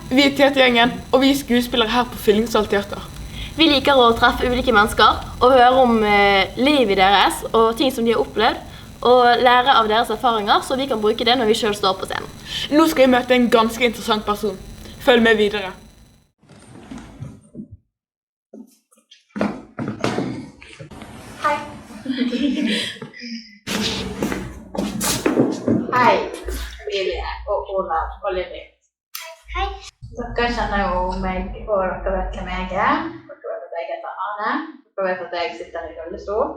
Vi Teatergjengen, og vi skuespillere her på Fyllingsdal Teater. Vi liker å treffe ulike mennesker og høre om livet deres og ting som de har opplevd, og lære av deres erfaringer, så vi kan bruke det når vi selv står på scenen. Nå skal vi møte en ganske interessant person. Følg med videre. Hei. Hei, Emilie og Olav og Lilly. Hei. Dere kjenner jo meg, og dere vet hvem jeg er. Dere vet at jeg heter Arne. Dere vet at jeg sitter i rullestol.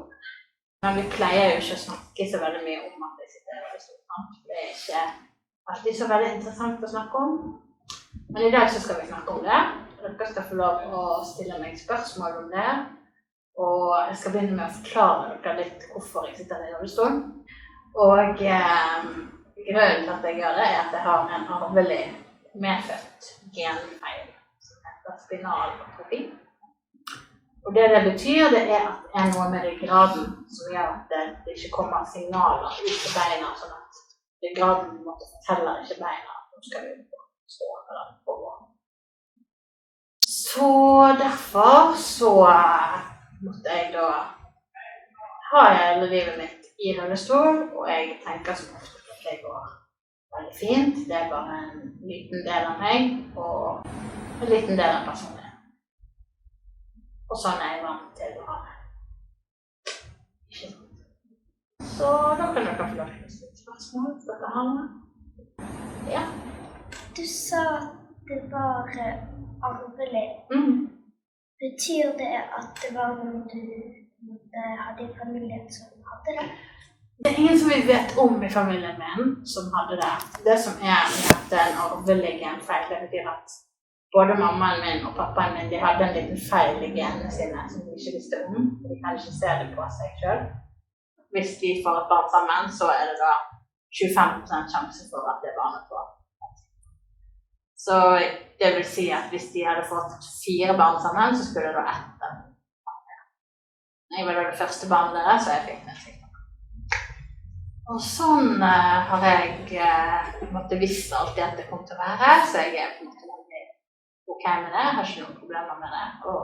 Men vi pleier jo ikke å snakke så veldig mye om at jeg sitter i rullestol. Det er ikke alltid så veldig interessant å snakke om. Men i dag så skal vi snakke om det. Dere skal få lov å stille meg spørsmål om det. Og jeg skal begynne med å forklare dere litt hvorfor jeg sitter i rullestol. Og grunnen til at jeg gjør det er at jeg har en arvelig medfødt genfeil som heter spinal atrofi. Og det betyr, det er at det er noe med ryggraden som gjør at det ikke kommer signaler ut til beina, sånn at ryggraden forteller ikke beina at nå skal vi stå eller på. Så derfor så måtte jeg da ha hele livet mitt i rullestol, og jeg tenker som ofte at det går veldig fint. Det er bare en liten del av meg og en liten del av personen. Og sånn er jeg vant til å ha det. Så da kan dere få lov til å stille spørsmål hvis dere har noe. Ja. Du sa at det var arvelig. Betyr det at det var noe du hadde i familien som hadde det? Det er ingen som vi vet om i familien min som hadde det. Det som er at en arvelig genfeil, det betyr at både mammaen min og pappaen min, de hadde en liten feil i genene sine som de ikke visste om. De kan ikke se det på seg selv. Hvis de får et barn sammen, så er det da 25% sjanse for at det barnet får. Så det vil si at hvis de hadde fått 4 barn sammen, så skulle det da etter. Jeg var da det første barnet deres, så jeg fikk den slik. Og sånn har jeg visst alltid at det kom til å være, så jeg er på en måte veldig ok med det. Jeg har ikke noen problemer med det, og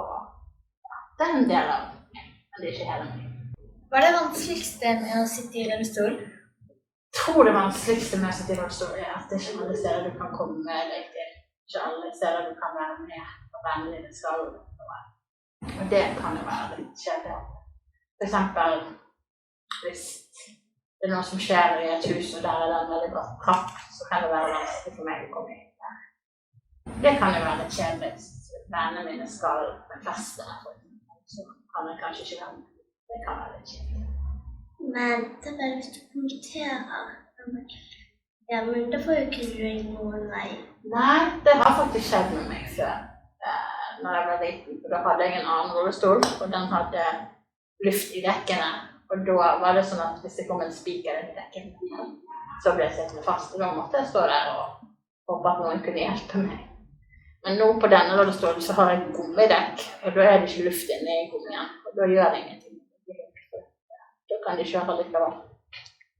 ja, det er en del av meg, men det er ikke hele meg. Hva er det vanskeligste med å sitte i rullestol? Jeg tror det vanskeligste med å sitte i rullestol er at det ikke alle steder du kan komme med deg til. Ikke alle steder du kan være med og vennene dine skal noe. Og det kan jo være litt kjedelig. For eksempel, hvis det er noe som skjer i et hus, og der er det en veldig bratt trapp, så kan det være vanskelig for meg å komme inn der. Det kan jo være litt kjedelig hvis vennene mine skal på en fest der, så kan jeg kanskje ikke være med. Det kan være litt kjedelig. Men det er bare hvis du kommenterer. Ja, men da får jo ikke du noen vei. Nei, det har faktisk skjedd med meg før, når jeg var liten. Da hadde jeg en annen rullestol, og den hadde luft i dekkene. Og da var det sånn at hvis det kom en spiker i dekkene, så ble jeg sittende fast. Og da måtte jeg stå der og håpe at noen kunne hjelpe meg. Men nå på denne rullestolen så har jeg gummidekk, og da er det ikke luft inne i gummien. Og da gjør det ingenting. Da kan de kjøre litt av.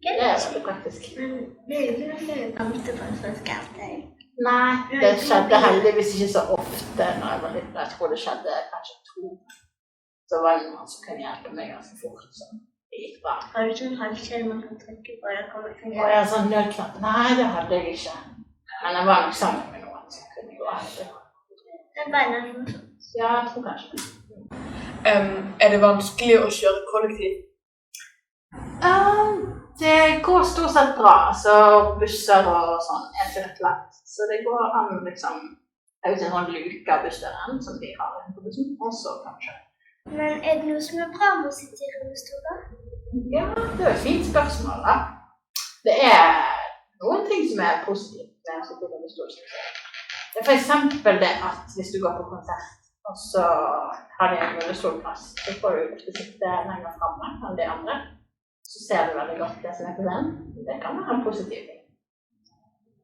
Det er veldig praktisk. Men det er jo ikke noe vant på en sånn skjærtøy. Nei, det skjedde heldigvis ikke så ofte når jeg var liten. Jeg tror det skjedde kanskje 2. Så var det noen som kunne hjelpe meg ganske fort, så det gikk bra. Har du sånn halvkjell man kan trykke på, eller kommer det fungere? Og jeg sånn nødknapp? Nei, det hadde jeg ikke. Men jeg var nok sammen med noen som kunne gå etter. Det er beina noe sånt. Ja, jeg tror kanskje det. Er det vanskelig å kjøre kollektiv? Det går stort sett bra, så busser og sånn er ikke rett lett. Så det går an liksom, jeg vet ikke, noen luke av bussdøren som de har på bussen, og så kanskje. Men er det noe som er bra med å sitte i rullestol da? Ja, det er et fint spørsmål da. Det er noen ting som er positivt med å sitte i rullestol. Det er for eksempel det at hvis du går på konsert, og så har de en rullestolplass, så får du ofte sitte lenger fremme enn de andre. Så ser du veldig godt det som er på den. Det kan være en positiv ting.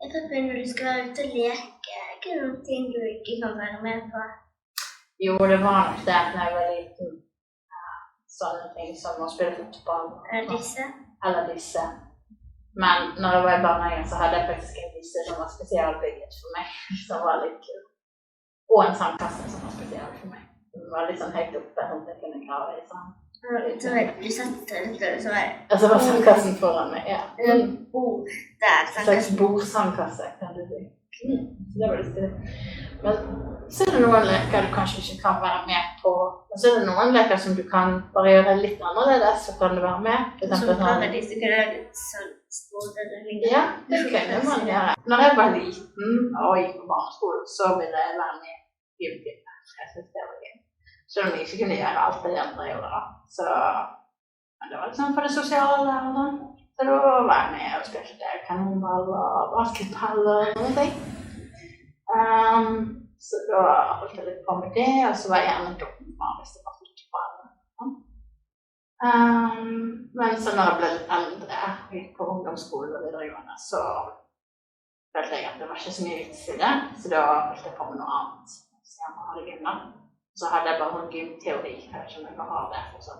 Jeg tror når du skal være ute og leke, er det noen ting du ikke kan være med på? Jo, det var nok det når jeg var liten. Sånne ting som å spille fotball. Eller disse? Eller disse. Men når jeg var i barnehagen så hadde jeg faktisk en vise som var spesialbygget for meg, som var litt kul. Og en sandkasse som var spesial for meg. Den var litt sånn høyt oppe, sånn at jeg kunne grave i sånn. Så du satt det så var Og så var sandkassen foran meg, ja. en bord der. En slags bordsandkasse, kan du si. Så det var litt stilig. Men så er det noen leker du kanskje ikke kan være med på. Og så er det noen leker som du kan bare gjøre litt annerledes, så kan du være med. For eksempel Så paradis, du kunne lage sånn sport eller lignende. Ja, det kunne man gjøre. Når jeg var liten og gikk på barneskolen, så ville jeg være med i gymtimen. Jeg synes det var gøy. Selv om jeg ikke kunne gjøre alt det andre gjorde da. Så men det var litt sånn for det sosiale og sånn. Så da var jeg med og spilte kanonball og basketball og noen ting. Så da holdt jeg litt på med det, og så var jeg gjerne dommer hvis det var fotball. Men så når jeg ble litt eldre, gikk på ungdomsskolen og videregående, så følte jeg at det var ikke så mye vits i det, så da holdt jeg på med noe annet. Så jeg hadde gym da. Så hadde jeg bare sånn gymteori, jeg vet ikke om jeg bare har det fortsatt.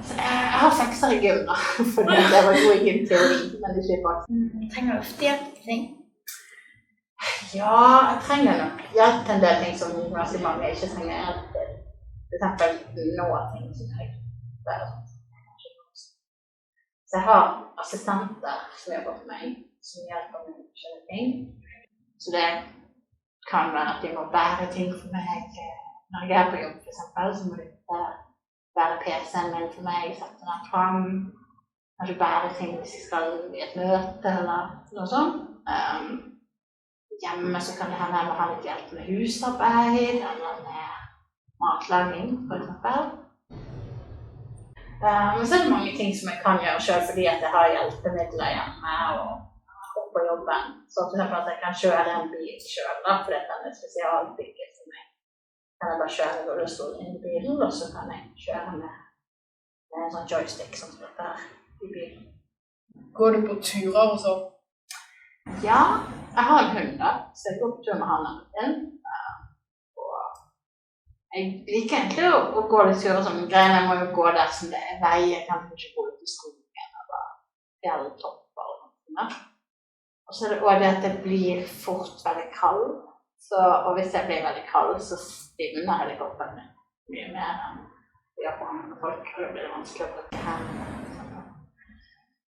Så jeg har 6 i gym da, fordi jeg var god i gymteori, men det slipper også. Trenger du ofte hjelp til ting? Ja, jeg trenger nok hjelp til en del ting som ganske mange ikke trenger hjelp til. For eksempel noen ting som jeg bare sånn. Så jeg har assistenter som jobber for meg, som hjelper meg med forskjellige ting. Så det kan være at de må bære ting for meg. Når jeg er på jobb for eksempel, så må de bære PC-en min for meg, sette den fram. Kanskje bære ting hvis jeg skal i et møte eller noe sånt. Hjemme så kan det hende jeg må ha litt hjelp med husarbeid eller med matlaging, for eksempel. Men så er det mange ting som jeg kan gjøre selv fordi at jeg har hjelpemidler hjemme og på jobben. Så for eksempel at jeg kan kjøre en bil selv, da, fordi den er spesialbygget for meg. Kan jeg bare kjøre rullestol inn i bilen, og så kan jeg kjøre med en sånn joystick som dette her i bilen. Går du på turer og så? Ja, jeg har en hund da, så jeg går på tur med han av og til. Jeg liker egentlig å gå litt turer som greiene. Jeg må jo gå der som det er vei. Jeg kan ikke gå ut i skogen eller fjelltopper eller noe. Og så er det også det at det blir fort veldig kald. Og hvis jeg blir veldig kald, så stivner helikopteren mye mer enn japanske folk. Og da blir det vanskelig å bruke hendene.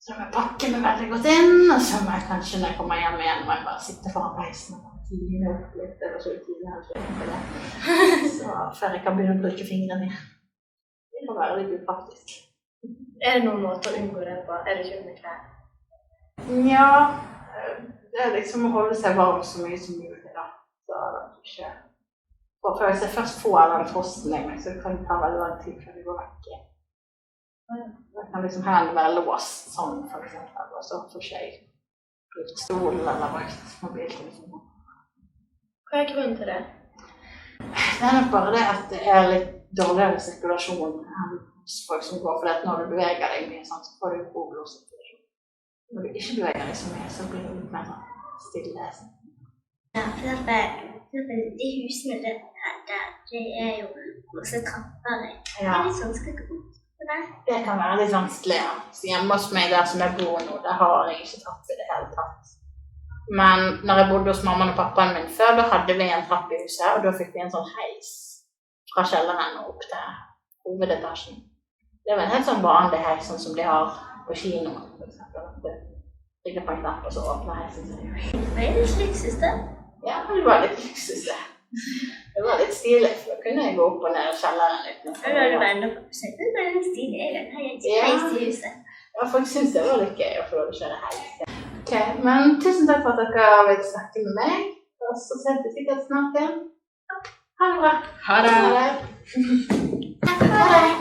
Så må jeg pakke meg veldig godt inn, og så må jeg kanskje når jeg kommer hjem igjen, må jeg bare sitte foran peisen og tine opp litt, eller så tine eller så for det. Så før jeg kan begynne å bruke fingrene igjen. Det må være litt upraktisk. Er det noen måter å unngå det på? Er det ikke med klær? Ja, det er liksom å holde seg varm så mye som mulig da. Så ikke... For hvis jeg først får den frosten i meg, så kan det ta veldig lang tid før det går vekk igjen. Det kan liksom hendene være låst sånn for eksempel, og så får ikke jeg brukt stolen eller brukt mobiltelefonen. Hva er grunnen til det? Det er nok bare det at det er litt dårligere sirkulasjon enn folk som går, for det at når du beveger deg mye, så får du god blodsirkulasjon. Når du ikke beveger deg så mye, så blir det litt mer stille. Ja, for eksempel de husene der, det er jo masse trapper. Det er litt sånn skal gå ut. Det kan være litt vanskelig, ja. Så hjemme hos meg der som jeg bor nå, der har jeg ikke trapp i det hele tatt. Men når jeg bodde hos mammaen og pappaen min før, da hadde vi en trapp i huset, og da fikk vi en sånn heis fra kjelleren og opp til hovedetasjen. Det var en helt sånn vanlig heis, sånn som de har på kinoen, for eksempel. Du trykker på en knapp, og så åpner heisen seg. Det var litt luksus da. Ja, det var litt luksus det. Det var litt stilig, for da kunne jeg gå opp og ned i kjelleren uten. Da var det venner på besøk. Det var litt stilig, jeg har ikke heis i huset. Ja, folk synes det var litt gøy å få lov å kjøre heis. Ok, men tusen takk for at dere vil snakke med meg, og så ses vi sikkert snart igjen. Ha det bra. Ha det. Ha det.